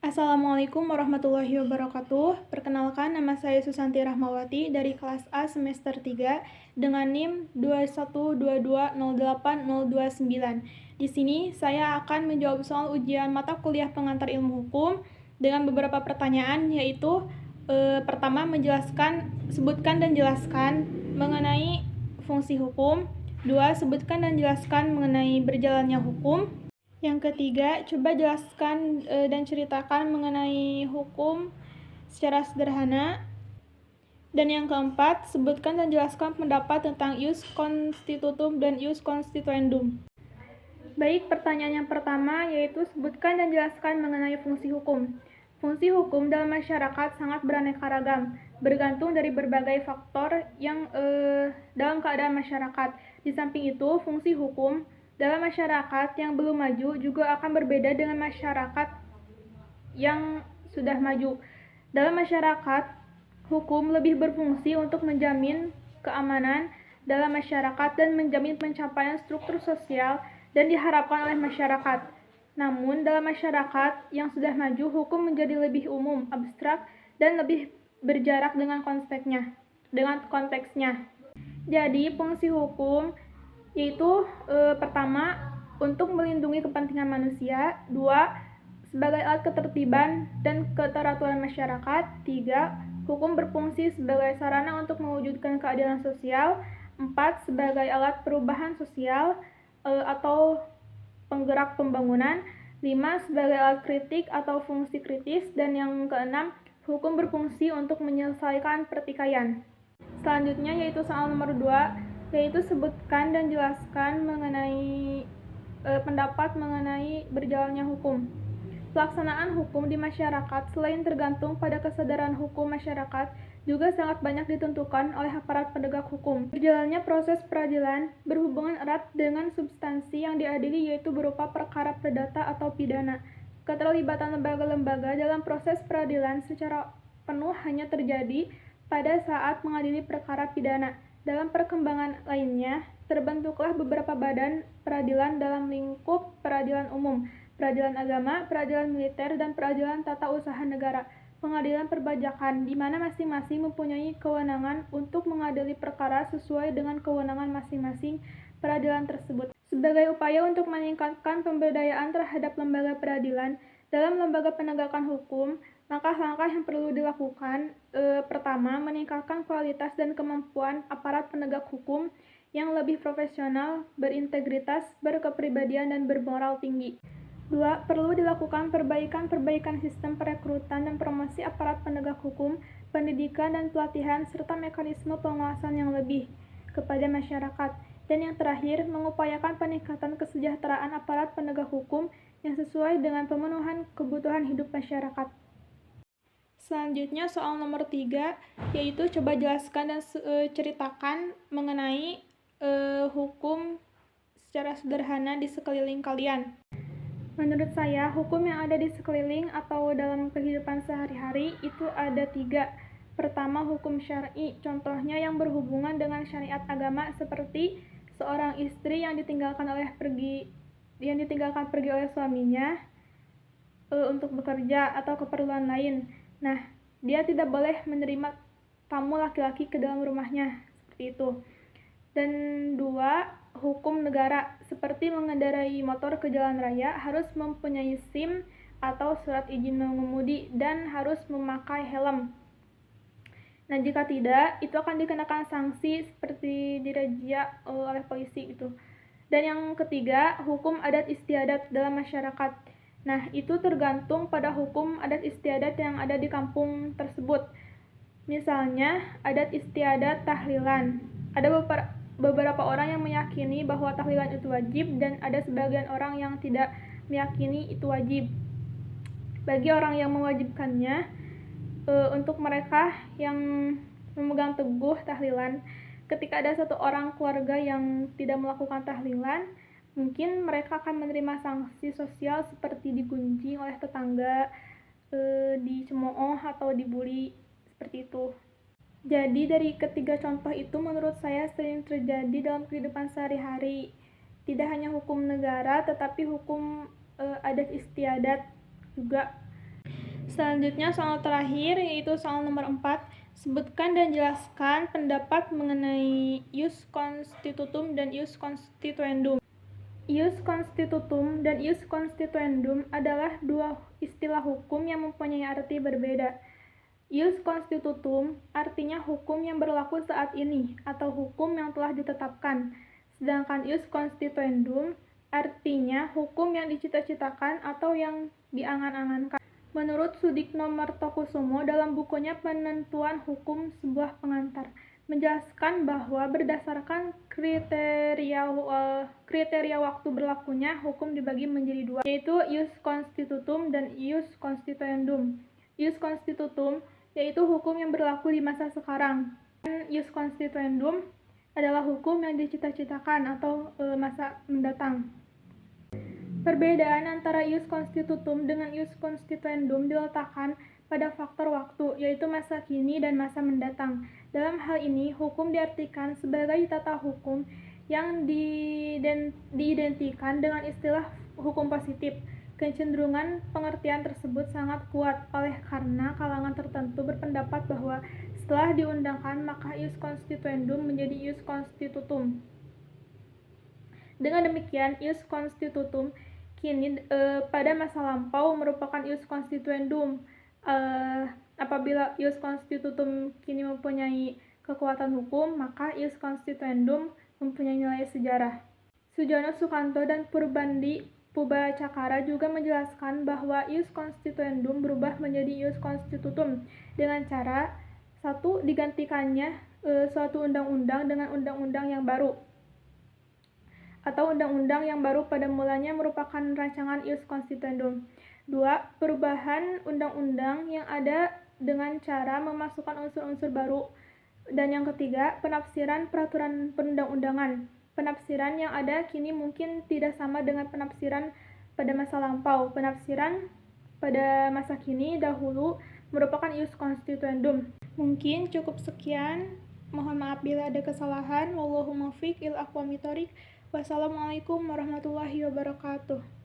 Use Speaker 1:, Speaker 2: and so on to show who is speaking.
Speaker 1: Assalamualaikum warahmatullahi wabarakatuh. Perkenalkan, nama saya Susanti Rahmawati dari kelas A semester 3 dengan NIM 212208089. Di sini saya akan menjawab soal ujian mata kuliah pengantar ilmu hukum dengan beberapa pertanyaan, yaitu pertama, sebutkan dan jelaskan mengenai fungsi hukum. Dua, sebutkan dan jelaskan mengenai berjalannya hukum. Yang ketiga, coba jelaskan dan ceritakan mengenai hukum secara sederhana. Dan yang keempat, sebutkan dan jelaskan pendapat tentang ius constitutum dan ius constituendum. Baik, pertanyaan yang pertama yaitu sebutkan dan jelaskan mengenai fungsi hukum. Fungsi hukum dalam masyarakat sangat beraneka ragam, bergantung dari berbagai faktor yang dalam keadaan masyarakat. Di samping itu, fungsi hukum dalam masyarakat yang belum maju juga akan berbeda dengan masyarakat yang sudah maju. Dalam masyarakat, hukum lebih berfungsi untuk menjamin keamanan dalam masyarakat dan menjamin pencapaian struktur sosial dan diharapkan oleh masyarakat. Namun, dalam masyarakat yang sudah maju, hukum menjadi lebih umum, abstrak, dan lebih berjarak dengan konteksnya. Jadi, fungsi hukum yaitu pertama, untuk melindungi kepentingan manusia. Dua, sebagai alat ketertiban dan keteraturan masyarakat. Tiga, hukum berfungsi sebagai sarana untuk mewujudkan keadilan sosial. Empat, sebagai alat perubahan sosial atau penggerak pembangunan. Lima, sebagai alat kritik atau fungsi kritis. Dan yang keenam, hukum berfungsi untuk menyelesaikan pertikaian. Selanjutnya yaitu soal nomor 2, yaitu sebutkan dan jelaskan mengenai pendapat mengenai berjalannya hukum. Pelaksanaan hukum di masyarakat selain tergantung pada kesadaran hukum masyarakat, juga sangat banyak ditentukan oleh aparat penegak hukum. Berjalannya proses peradilan berhubungan erat dengan substansi yang diadili, yaitu berupa perkara perdata atau pidana. Keterlibatan lembaga-lembaga dalam proses peradilan secara penuh hanya terjadi pada saat mengadili perkara pidana. Dalam perkembangan lainnya, terbentuklah beberapa badan peradilan dalam lingkup peradilan umum, peradilan agama, peradilan militer, dan peradilan tata usaha negara, pengadilan perpajakan, di mana masing-masing mempunyai kewenangan untuk mengadili perkara sesuai dengan kewenangan masing-masing peradilan tersebut. Sebagai upaya untuk meningkatkan pemberdayaan terhadap lembaga peradilan dalam lembaga penegakan hukum, langkah-langkah yang perlu dilakukan, pertama, meningkatkan kualitas dan kemampuan aparat penegak hukum yang lebih profesional, berintegritas, berkepribadian, dan bermoral tinggi. Dua, perlu dilakukan perbaikan sistem perekrutan dan promosi aparat penegak hukum, pendidikan dan pelatihan, serta mekanisme pengawasan yang lebih kepada masyarakat. Dan yang terakhir, mengupayakan peningkatan kesejahteraan aparat penegak hukum yang sesuai dengan pemenuhan kebutuhan hidup masyarakat. Selanjutnya soal nomor 3, yaitu coba jelaskan dan ceritakan mengenai hukum secara sederhana di sekeliling kalian. Menurut saya, hukum yang ada di sekeliling atau dalam kehidupan sehari-hari itu ada 3. Pertama, hukum syar'i, contohnya yang berhubungan dengan syariat agama, seperti seorang istri yang ditinggalkan pergi oleh suaminya untuk bekerja atau keperluan lain. Nah, dia tidak boleh menerima tamu laki-laki ke dalam rumahnya, seperti itu. Dan 2, hukum negara, seperti mengendarai motor ke jalan raya harus mempunyai SIM atau surat izin mengemudi dan harus memakai helm. Nah, jika tidak, itu akan dikenakan sanksi seperti dirazia oleh polisi gitu. Dan yang ketiga, hukum adat istiadat dalam masyarakat. Nah, itu tergantung pada hukum adat istiadat yang ada di kampung tersebut. Misalnya, adat istiadat tahlilan. Ada beberapa orang yang meyakini bahwa tahlilan itu wajib, dan ada sebagian orang yang tidak meyakini itu wajib. Bagi orang yang mewajibkannya, untuk mereka yang memegang teguh tahlilan, ketika ada satu orang keluarga yang tidak melakukan tahlilan, mungkin mereka akan menerima sanksi sosial seperti digunjing oleh tetangga, dicemooh atau dibully, seperti itu. Jadi dari ketiga contoh itu menurut saya sering terjadi dalam kehidupan sehari-hari. Tidak hanya hukum negara, tetapi hukum adat istiadat juga. Selanjutnya soal terakhir, yaitu soal nomor 4. Sebutkan dan jelaskan pendapat mengenai ius constitutum dan ius constituendum. Ius constitutum dan ius constituendum adalah dua istilah hukum yang mempunyai arti berbeda. Ius constitutum artinya hukum yang berlaku saat ini atau hukum yang telah ditetapkan. Sedangkan ius constituendum artinya hukum yang dicita-citakan atau yang diangan-angankan. Menurut Sudikno Martokusumo dalam bukunya Penentuan Hukum Sebuah Pengantar, menjelaskan bahwa berdasarkan kriteria waktu berlakunya hukum dibagi menjadi dua, yaitu ius constitutum dan ius constituendum. Ius constitutum yaitu hukum yang berlaku di masa sekarang, dan ius constituendum adalah hukum yang dicita-citakan atau masa mendatang. Perbedaan antara ius constitutum dengan ius constituendum diletakkan pada faktor waktu, yaitu masa kini dan masa mendatang. Dalam hal ini, hukum diartikan sebagai tata hukum yang diidentikan dengan istilah hukum positif. Kecenderungan pengertian tersebut sangat kuat oleh karena kalangan tertentu berpendapat bahwa setelah diundangkan maka ius constituendum menjadi ius constitutum. Dengan demikian, ius constitutum kini pada masa lampau merupakan ius constituendum. Apabila ius constitutum kini mempunyai kekuatan hukum, maka ius constituendum mempunyai nilai sejarah. Sujono Sukanto dan Purbandi Pubacakara juga menjelaskan bahwa ius constituendum berubah menjadi ius constitutum dengan cara satu, digantikannya suatu undang-undang dengan undang-undang yang baru, atau undang-undang yang baru pada mulanya merupakan rancangan ius constituendum. 2. Perubahan undang-undang yang ada dengan cara memasukkan unsur-unsur baru. Dan yang ketiga, penafsiran peraturan perundang-undangan. Penafsiran yang ada kini mungkin tidak sama dengan penafsiran pada masa lampau. Penafsiran pada masa kini dahulu merupakan ius constituendum. Mungkin cukup sekian. Mohon maaf bila ada kesalahan. Wallahu muwaffiq ila aqwamit thoriq. Wassalamualaikum warahmatullahi wabarakatuh.